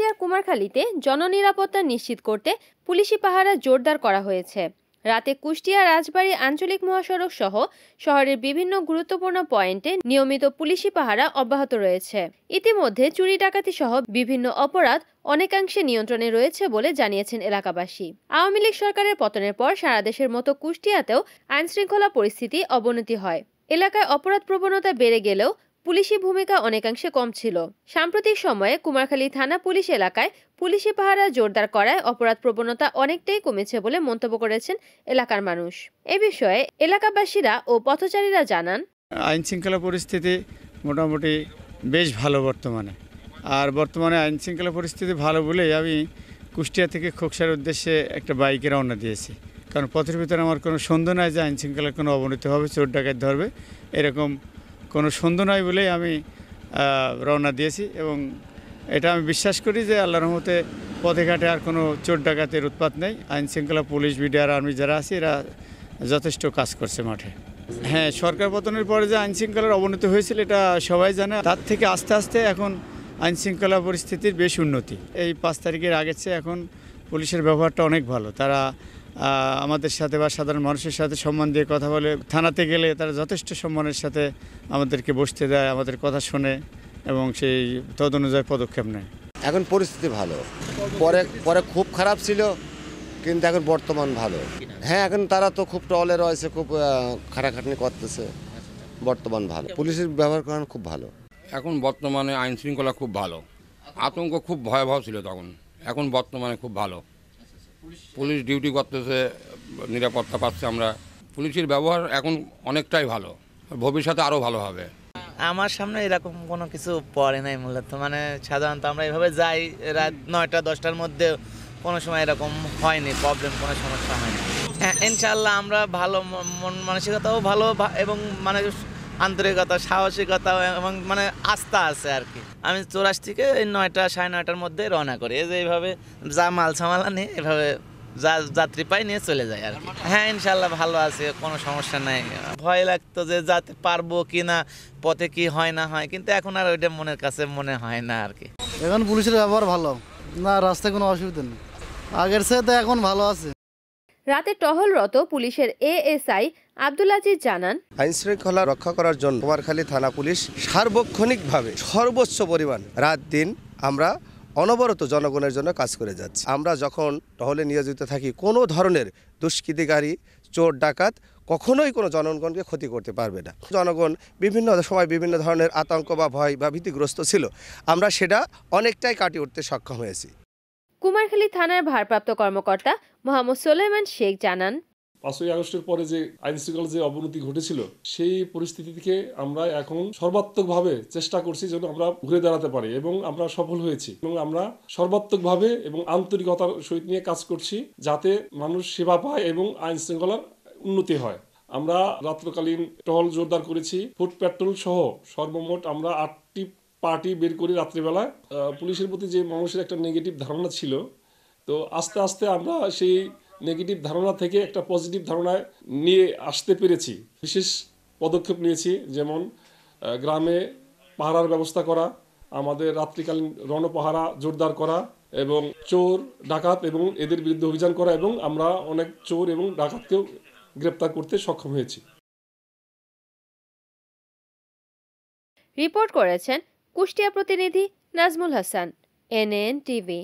কুষ্টিয়ার কুমারখালীতে জননিরাপত্তা নিশ্চিত করতে পুলিশি পাহারা জোরদার করা হয়েছে। রাতে কুষ্টিয়া রাজবাড়ী আঞ্চলিক মহাসড়ক সহ শহরের বিভিন্ন গুরুত্বপূর্ণ পয়েন্টে নিয়মিত পুলিশি পাহারা অব্যাহত রয়েছে। ইতিমধ্যে চুরি ডাকাতি সহ বিভিন্ন অপরাধ অনেকাংশে নিয়ন্ত্রণে রয়েছে বলে জানিয়েছেন এলাকাবাসী। আওয়ামী লীগ সরকারের পতনের পর সারা দেশের মতো কুষ্টিয়াতেও আইনশৃঙ্খলা পরিস্থিতি অবনতি হয়। এলাকায় অপরাধ প্রবণতা বেড়ে গেলেও পুলিশি ভূমিকা অনেকাংশে কম ছিল। সাম্প্রতিক সময়ে কুমারখালী থানা পুলিশ এলাকায় পুলিশি পাহারা জোরদার করায় অপরাধ প্রবণতা অনেকটাই কমেছে বলে মন্তব্য করেছেন এলাকার মানুষ। এ বিষয়ে এলাকাবাসীরা ও পথচারীরা জানান, আইন শৃঙ্খলা পরিস্থিতি মোটামুটি বেশ ভালো বর্তমানে। আর বর্তমানে আইন শৃঙ্খলা পরিস্থিতি ভালো বলেই আমি কুষ্টিয়া থেকে খোকসার উদ্দেশ্যে একটা বাইকে রওনা দিয়েছি। কারণ পথের ভিতরে আমার কোনো সন্দেহ নাই যে আইন শৃঙ্খলার কোনো অবনতি হবে, চোর ডাকাত ধরবে, এরকম কোনো সন্দেহ নাই বলেই আমি রওনা দিয়েছি। এবং এটা আমি বিশ্বাস করি যে আল্লাহর রহমতে পথে ঘাটে আর কোনো চোর ডাকাতের উৎপাত নেই। আইন শৃঙ্খলা পুলিশ, বিডিআর, আর্মি যারা আছে এরা যথেষ্ট কাজ করছে মাঠে। হ্যাঁ, সরকার পতনের পরে যে আইন শৃঙ্খলার অবনতি হয়েছিল এটা সবাই জানে। তার থেকে আস্তে আস্তে এখন আইন শৃঙ্খলা পরিস্থিতির বেশ উন্নতি। এই 5 তারিখের আগের চেয়ে এখন পুলিশের ব্যবহারটা অনেক ভালো। তারা আমাদের সাথে বা সাধারণ মানুষের সাথে সম্মান দিয়ে কথা বলে। থানাতে গেলে তারা যথেষ্ট সম্মানের সাথে আমাদেরকে বসতে দেয়, আমাদের কথা শোনে এবং সেই তদ অনুযায়ী পদক্ষেপ নেয়। এখন পরিস্থিতি ভালো, পরে পরে খুব খারাপ ছিল, কিন্তু এখন বর্তমান ভালো। হ্যাঁ, এখন তারা তো খুব টলে রয়েছে, খুব খাটাখাটনি করতেছে। বর্তমান ভালো, পুলিশের ব্যবহার করেন খুব ভালো। এখন বর্তমানে আইন শৃঙ্খলা খুব ভালো। আতঙ্ক খুব ভয়াবহ ছিল তখন, এখন বর্তমানে খুব ভালো। পুলিশ ডিউটি করতেছে, নিরাপত্তা পাচ্ছে আমরা। পুলিশের ব্যবহার এখন অনেকটাই ভালো, ভবিষ্যতে আরও ভালো হবে। আমার সামনে এরকম কোনো কিছু পড়ে নাই মূলত। মানে সাধারণত আমরা এভাবে যাই রাত 9টা 10টার মধ্যে, কোনো সময় এরকম হয়নি, প্রবলেম কোনো সমস্যা হয়নি। হ্যাঁ, ইনশাআল্লাহ আমরা ভালো মন মানসিকতাও ভালো এবং মানে আন্তরিকতা, সাহসিকতা এবং মানে আস্থা আছে আর কি। আমি 84 থেকে 9টা 9:30টার মধ্যে রওনা করি। এই যে এইভাবে যা মাল সামালা নিয়ে এভাবে যাত্রী পাই নিয়ে চলে যায় আর কি। হ্যাঁ, ইনশাল্লাহ ভালো আছে, কোনো সমস্যা নাই। ভয় লাগতো যে যাতে পারবো কি না, পথে কি হয় না হয়, কিন্তু এখন আর ওইটা মনের কাছে মনে হয় না আর কি। এখন পুলিশের ব্যবহার ভালো না, রাস্তায় কোনো অসুবিধা নেই, আগের সাথে এখন ভালো আছে। রাতে টহলরত পুলিশের এএসআই আব্দুল আজিজ জানান, আইন শৃঙ্খলা রক্ষা করার জন্য কুমারখালী থানা পুলিশ সার্বক্ষণিকভাবে সর্বোচ্চ পরিমাণ রাত দিন আমরা অনবরত জনগণের জন্য কাজ করে যাচ্ছি। আমরা যখন টহলে নিয়োজিত থাকি, কোনো ধরনের দুষ্কৃতিকারী, চোর ডাকাত কখনোই কোনো জনগণকে ক্ষতি করতে পারবে না। জনগণ বিভিন্ন সময় বিভিন্ন ধরনের আতঙ্ক বা ভয় বা ভীতিগ্রস্ত ছিল, আমরা সেটা অনেকটাই কাটিয়ে উঠতে সক্ষম হয়েছি। কুমারখালী থানার ভারপ্রাপ্ত কর্মকর্তা মোহাম্মদ সুলাইমান শেখ জানান, 5ই আগস্টের পরে যে আইন শৃঙ্খলার যে অবনতি ঘটেছিল, সেই পরিস্থিতি থেকে আমরা এখন সর্বাত্মকভাবে চেষ্টা করছি যেন আমরা ঘুরে দাঁড়াতে পারি, এবং আমরা সফল হয়েছি। এবং আমরা সর্বাত্মকভাবে এবং আন্তরিকতার সহিত নিয়ে কাজ করছি যাতে মানুষ সেবা পায় এবং আইন শৃঙ্খলার উন্নতি হয়। আমরা রাত্রকালীন টহল জোরদার করেছি, ফুট প্যাট্রোল সহ সর্বমোট আমরা 8টি পার্টি বের করি রাত্রিবেলা। পুলিশের প্রতি যে মানুষের একটা নেগেটিভ ধারণা ছিল, তো আস্তে আস্তে আমরা সেই নেগেটিভ ধারণা থেকে একটা পজিটিভ ধারণায় নিয়ে আসতে পেরেছি। বিশেষ পদক্ষেপ নিয়েছি, যেমন গ্রামে পাহারার ব্যবস্থা করা, আমাদের রাত্রিকালীন রণপাহারা জোরদার করা, এবং চোর ডাকাত এবং এদের বিরুদ্ধে অভিযান করা, এবং আমরা অনেক চোর এবং ডাকাতকেও গ্রেপ্তার করতে সক্ষম হয়েছি। রিপোর্ট করেছেন কুষ্টিয়া প্রতিনিধি নাজমুল হাসান, এনএন টিভি।